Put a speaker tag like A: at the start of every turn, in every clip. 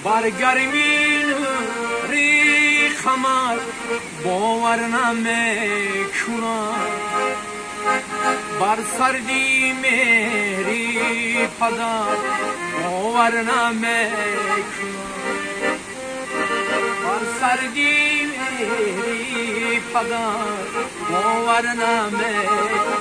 A: برگرمین ری خمر باور نمیکنم بر سردی میری پدر باور نمیکنم بر سردی میری پدر باور نمیکنم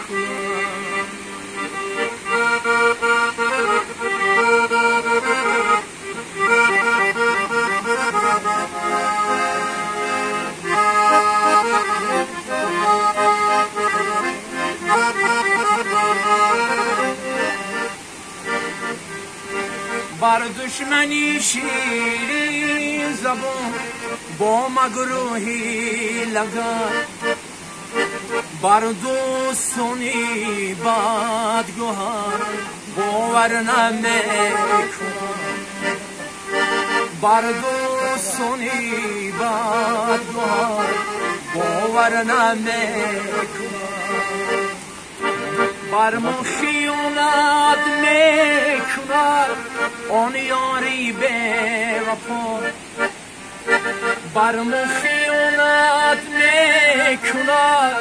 A: بر دشمنی شیرین زبان با مگروهی لگن بر دوستانی بدگوهر باور نمیکنم بر دوستانی بدگوهر باور نمیکنم بر من خیانت میکند آن یاری به وفا بر من خیانت میکند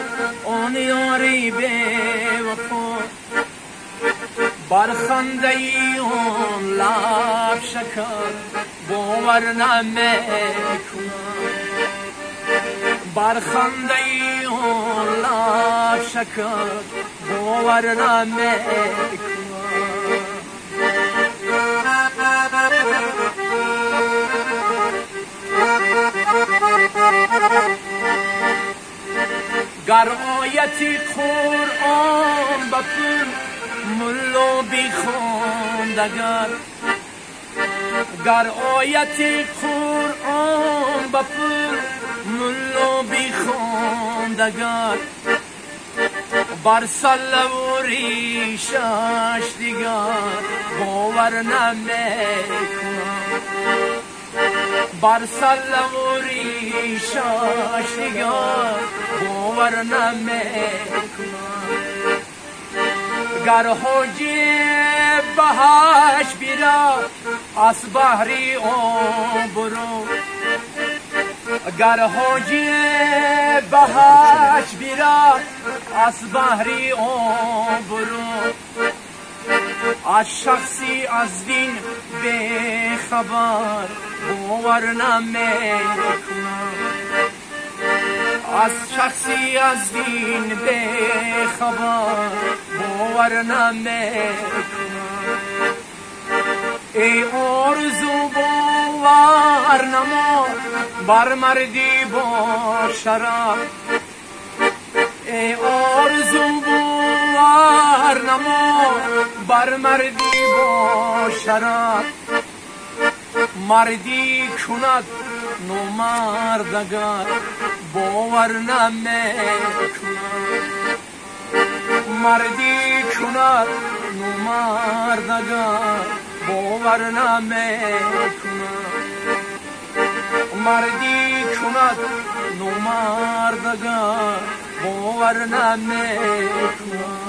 A: آن یاری به وفا بر خنده آن لب شکر باور نمیکنم بر خنده آن لب شکر باور نمیکنم گر آیتی قرآن بخون ملا بیخواندگر گر آیتی قرآن بخون ملا بیخواندگر بر سله و ریشش دیگر باور نمیکنم بر سله و ریشش دیگر باور نمیکنم گر حاجی بهش بیرد از بحری آبرو گر حاجی بهش بیرد از بحری آبرو از شخصی از دین بخبر باور نمیکنم از شخصی از دین بخبر باور نمیکنم ای آرزو باور نما بر مردی با شرف ای آرزو باور نما بر مردی با شرف مردی کند نومرد اگر باور نمیکنم مردی کند نومرد اگر باور نمیکنم مردی کند نومرد اگر باور نمیکنم